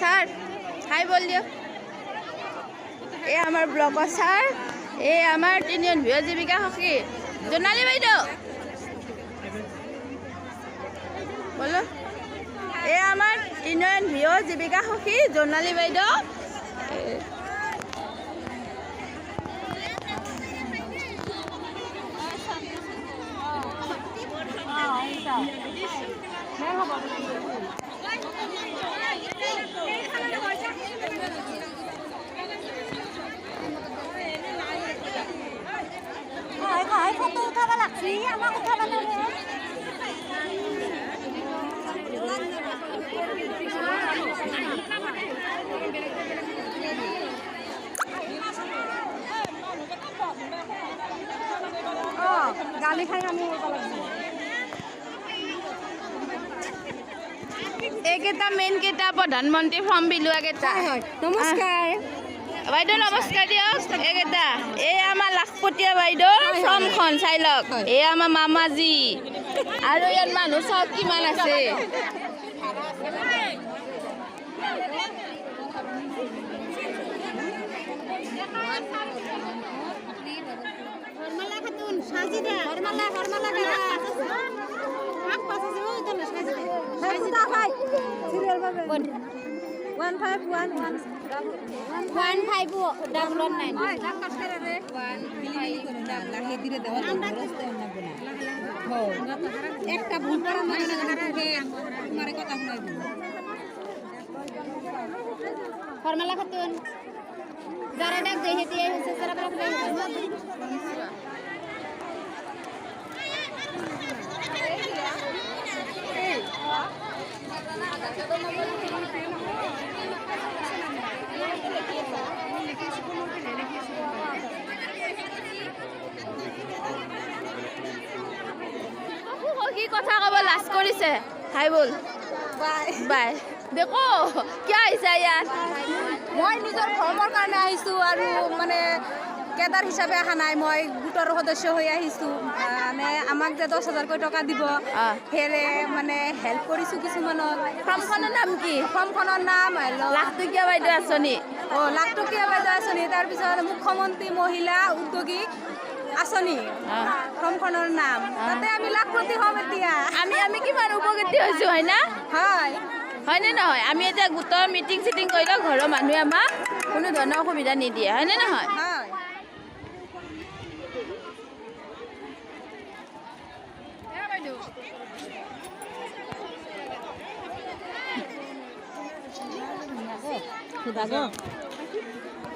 Sir হাই বল দিও। এ আমাৰ ব্লগৰ sir, এ আমাৰ তিনিজন ভিও জীৱিকা সখী জোনালী বাইদেউ বলো। এ আমাৰ তিনিজন ভিও জীৱিকা সখী জোনালী বাইদেউ। ফটো উঠাব লাগছি, আমাক উঠাব লাগে। গালি খাই আমি এইকেইটা মেইন কেইটা প্ৰধানমন্ত্ৰী ফৰ্ম বিলোৱা কেইটা। নমস্কাৰ বাইদেউ নমস্কাৰ দিয়ক। এইকেইটা এই আমাৰ লাখপতীয়া বাইদেউ ফৰ্মখন চাই লওক। এই আমাৰ মামাজী আৰু ইয়াত মানুহ চাওক কিমান আছে। একটা ভুল করা মানে তোমার কথা শুনাইব। ফর্মালা খাতুন যারা ডাক দেই হেতি হইছে যারা কি কথা কব লাজ কৰিছে। হাই বল বাই দেখো কিয় আহিছা ইয়াত? মই নিজৰ ধৰ্মৰ কাৰণে আহিছোঁ আৰু মানে কেদাৰ হিচাপে অহা নাই, মই গোটৰ সদস্য হৈ আহিছোঁ। মানে আমাক যে 10,000কৈ টকা দিব সেয়ে মানে হেল্প কৰিছোঁ কিছুমানক। ফৰ্মখনৰ নাম কি? ফৰ্মখনৰ নাম লাখটকীয়া বাইদেউ আঁচনি। লাখটকীয়া বাইদেউ আঁচনি, তাৰপিছত মুখ্যমন্ত্ৰী মহিলা উদ্যোগী আঁচনি ফৰ্মখনৰ নাম। তাতে আমি লাখপতি হ'ম এতিয়া। আমি কিমান উপকৃত হৈছোঁ হয় না? হয় হয়নে নহয়? আমি এতিয়া গোটৰ মিটিং চিটিং কৰিলেও ঘৰৰ মানুহে আমাক কোনো ধৰণৰ অসুবিধা নিদিয়ে হয়নে নহয়? হয়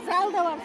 চাউল দেওয়াৰ